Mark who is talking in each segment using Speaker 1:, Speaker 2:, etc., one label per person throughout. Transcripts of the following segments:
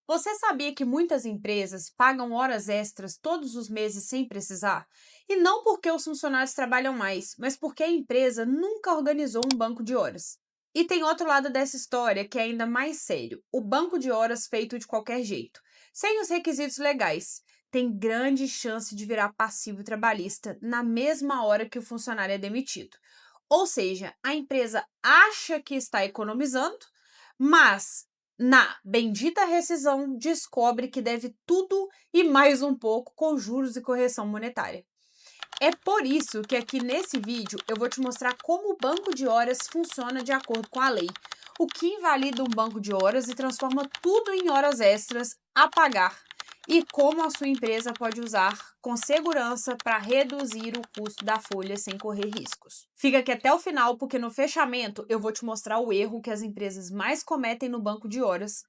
Speaker 1: Você sabia que muitas empresas pagam horas extras todos os meses sem precisar? E não porque os funcionários trabalham mais, mas porque a empresa nunca organizou um banco de horas. E tem outro lado dessa história que é ainda mais sério: o banco de horas feito de qualquer jeito, sem os requisitos legais. Tem grande chance de virar passivo trabalhista na mesma hora que o funcionário é demitido. Ou seja, a empresa acha que está economizando, mas na bendita rescisão, descobre que deve tudo e mais um pouco com juros e correção monetária. É por isso que aqui nesse vídeo eu vou te mostrar como o banco de horas funciona de acordo com a lei, o que invalida um banco de horas e transforma tudo em horas extras a pagar, e como a sua empresa pode usar com segurança para reduzir o custo da folha sem correr riscos. Fica aqui até o final, porque no fechamento eu vou te mostrar o erro que as empresas mais cometem no banco de horas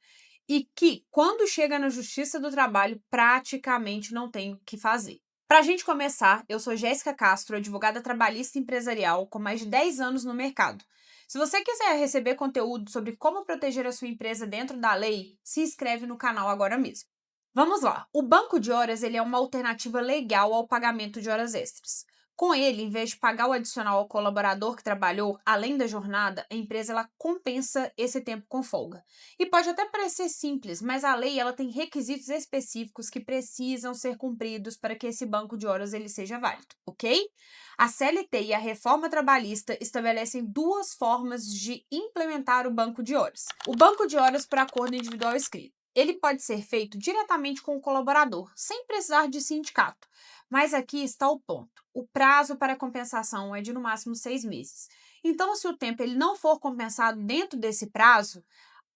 Speaker 1: e que, quando chega na Justiça do Trabalho, praticamente não tem o que fazer. Para a gente começar, eu sou Jéssica Castro, advogada trabalhista empresarial com mais de 10 anos no mercado. Se você quiser receber conteúdo sobre como proteger a sua empresa dentro da lei, se inscreve no canal agora mesmo. Vamos lá. O banco de horas ele é uma alternativa legal ao pagamento de horas extras. Com ele, em vez de pagar o adicional ao colaborador que trabalhou além da jornada, a empresa ela compensa esse tempo com folga. E pode até parecer simples, mas a lei ela tem requisitos específicos que precisam ser cumpridos para que esse banco de horas ele seja válido, ok? A CLT e a reforma trabalhista estabelecem duas formas de implementar o banco de horas. O banco de horas por acordo individual escrito. Ele pode ser feito diretamente com o colaborador, sem precisar de sindicato. Mas aqui está o ponto. O prazo para compensação é de no máximo 6 meses. Então, se o tempo ele não for compensado dentro desse prazo,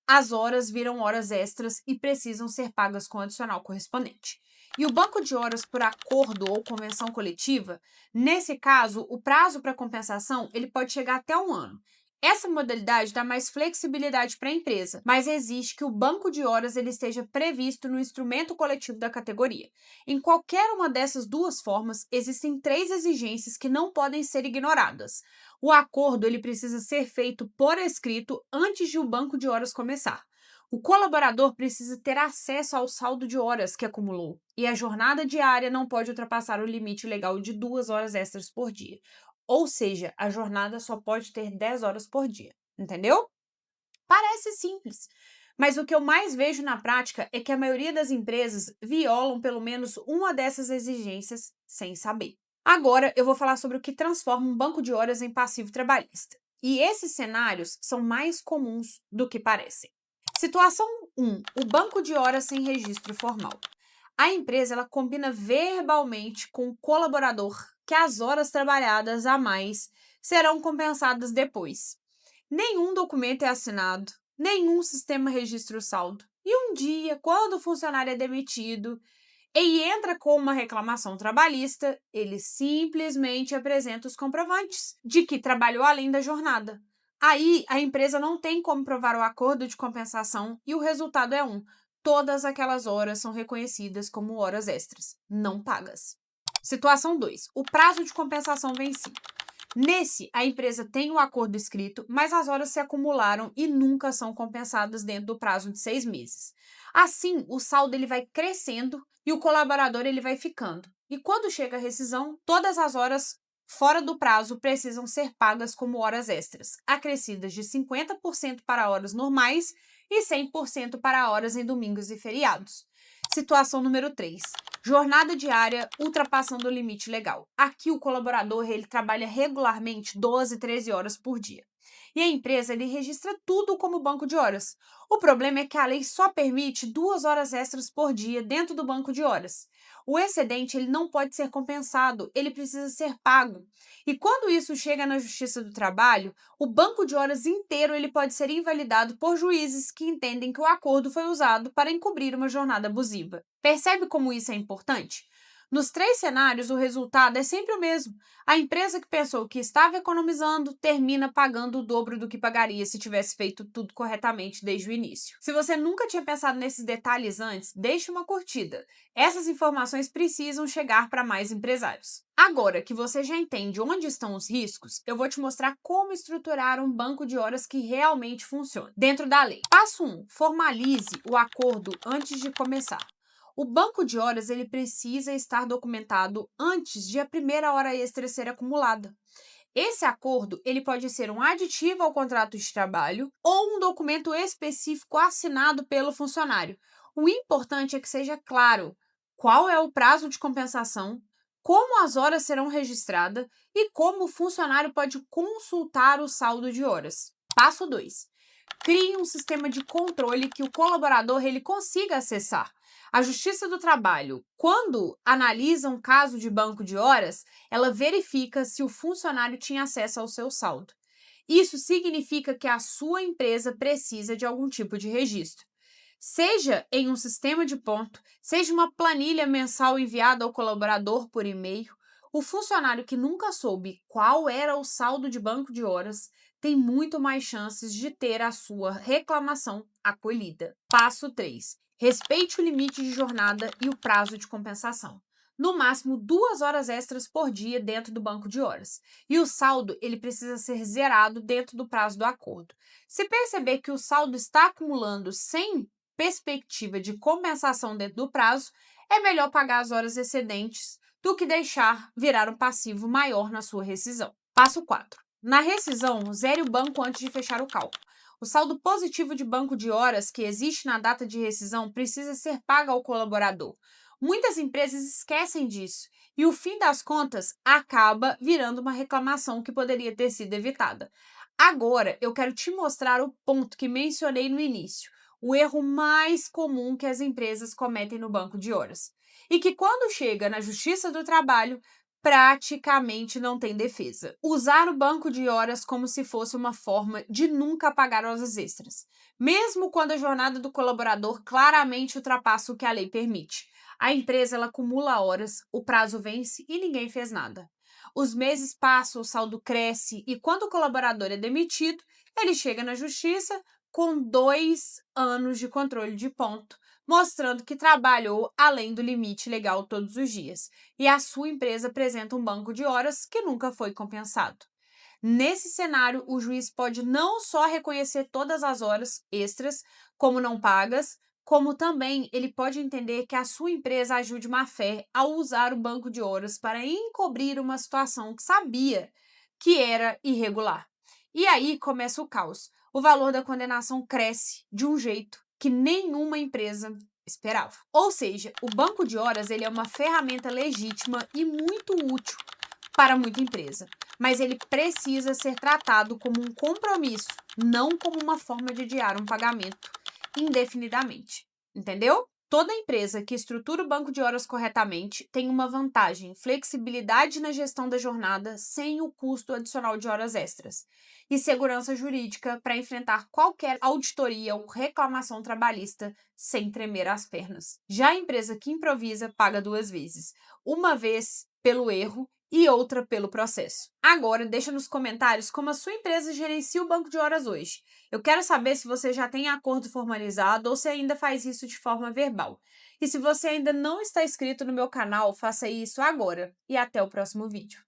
Speaker 1: as horas viram horas extras e precisam ser pagas com o adicional correspondente. E o banco de horas por acordo ou convenção coletiva, nesse caso, o prazo para compensação ele pode chegar até 1 ano. Essa modalidade dá mais flexibilidade para a empresa, mas exige que o banco de horas ele esteja previsto no instrumento coletivo da categoria. Em qualquer uma dessas duas formas, existem 3 exigências que não podem ser ignoradas. O acordo ele precisa ser feito por escrito antes de o banco de horas começar. O colaborador precisa ter acesso ao saldo de horas que acumulou, e a jornada diária não pode ultrapassar o limite legal de 2 horas extras por dia. Ou seja, a jornada só pode ter 10 horas por dia. Entendeu? Parece simples, mas o que eu mais vejo na prática é que a maioria das empresas violam pelo menos uma dessas exigências sem saber. Agora eu vou falar sobre o que transforma um banco de horas em passivo trabalhista. E esses cenários são mais comuns do que parecem. Situação 1. O banco de horas sem registro formal. A empresa ela combina verbalmente com o colaborador que as horas trabalhadas a mais serão compensadas depois. Nenhum documento é assinado, nenhum sistema registra o saldo. E um dia, quando o funcionário é demitido e entra com uma reclamação trabalhista, ele simplesmente apresenta os comprovantes de que trabalhou além da jornada. Aí, a empresa não tem como provar o acordo de compensação e o resultado é todas aquelas horas são reconhecidas como horas extras, não pagas. Situação 2. O prazo de compensação vencido. Nesse, a empresa tem o acordo escrito, mas as horas se acumularam e nunca são compensadas dentro do prazo de 6 meses. Assim, o saldo ele vai crescendo e o colaborador ele vai ficando. E quando chega a rescisão, todas as horas fora do prazo precisam ser pagas como horas extras, acrescidas de 50% para horas normais e 100% para horas em domingos e feriados. Situação número 3. Jornada diária ultrapassando o limite legal. Aqui o colaborador ele trabalha regularmente 12, 13 horas por dia. E a empresa ele registra tudo como banco de horas. O problema é que a lei só permite 2 horas extras por dia dentro do banco de horas. O excedente ele não pode ser compensado, ele precisa ser pago. E quando isso chega na Justiça do Trabalho, o banco de horas inteiro ele pode ser invalidado por juízes que entendem que o acordo foi usado para encobrir uma jornada abusiva. Percebe como isso é importante? Nos três cenários, o resultado é sempre o mesmo. A empresa que pensou que estava economizando termina pagando o dobro do que pagaria se tivesse feito tudo corretamente desde o início. Se você nunca tinha pensado nesses detalhes antes, deixe uma curtida. Essas informações precisam chegar para mais empresários. Agora que você já entende onde estão os riscos, eu vou te mostrar como estruturar um banco de horas que realmente funcione dentro da lei. Passo 1. Formalize o acordo antes de começar. O banco de horas ele precisa estar documentado antes de a primeira hora extra ser acumulada. Esse acordo ele pode ser um aditivo ao contrato de trabalho ou um documento específico assinado pelo funcionário. O importante é que seja claro qual é o prazo de compensação, como as horas serão registradas e como o funcionário pode consultar o saldo de horas. Passo 2. Crie um sistema de controle que o colaborador ele consiga acessar. A Justiça do Trabalho, quando analisa um caso de banco de horas, ela verifica se o funcionário tinha acesso ao seu saldo. Isso significa que a sua empresa precisa de algum tipo de registro. Seja em um sistema de ponto, seja uma planilha mensal enviada ao colaborador por e-mail, o funcionário que nunca soube qual era o saldo de banco de horas tem muito mais chances de ter a sua reclamação acolhida. Passo 3. Respeite o limite de jornada e o prazo de compensação. No máximo 2 horas extras por dia dentro do banco de horas. E o saldo ele precisa ser zerado dentro do prazo do acordo. Se perceber que o saldo está acumulando sem perspectiva de compensação dentro do prazo, é melhor pagar as horas excedentes do que deixar virar um passivo maior na sua rescisão. Passo 4. Na rescisão, zere o banco antes de fechar o cálculo. O saldo positivo de banco de horas que existe na data de rescisão precisa ser pago ao colaborador. Muitas empresas esquecem disso e o fim das contas acaba virando uma reclamação que poderia ter sido evitada. Agora, eu quero te mostrar o ponto que mencionei no início, o erro mais comum que as empresas cometem no banco de horas e que quando chega na Justiça do Trabalho, praticamente não tem defesa. Usar o banco de horas como se fosse uma forma de nunca pagar horas extras, mesmo quando a jornada do colaborador claramente ultrapassa o que a lei permite. A empresa ela acumula horas, o prazo vence e ninguém fez nada. Os meses passam, o saldo cresce e quando o colaborador é demitido, ele chega na justiça com 2 anos de controle de ponto, mostrando que trabalhou além do limite legal todos os dias, e a sua empresa apresenta um banco de horas que nunca foi compensado. Nesse cenário, o juiz pode não só reconhecer todas as horas extras como não pagas, como também ele pode entender que a sua empresa agiu de má fé ao usar o banco de horas para encobrir uma situação que sabia que era irregular. E aí começa o caos. O valor da condenação cresce de um jeito que nenhuma empresa esperava. Ou seja, o banco de horas ele é uma ferramenta legítima e muito útil para muita empresa, mas ele precisa ser tratado como um compromisso, não como uma forma de adiar um pagamento indefinidamente. Entendeu? Toda empresa que estrutura o banco de horas corretamente tem uma vantagem: flexibilidade na gestão da jornada sem o custo adicional de horas extras e segurança jurídica para enfrentar qualquer auditoria ou reclamação trabalhista sem tremer as pernas. Já a empresa que improvisa paga 2 vezes, uma vez pelo erro e outra pelo processo. Agora, deixa nos comentários como a sua empresa gerencia o banco de horas hoje. Eu quero saber se você já tem acordo formalizado ou se ainda faz isso de forma verbal. E se você ainda não está inscrito no meu canal, faça isso agora. E até o próximo vídeo.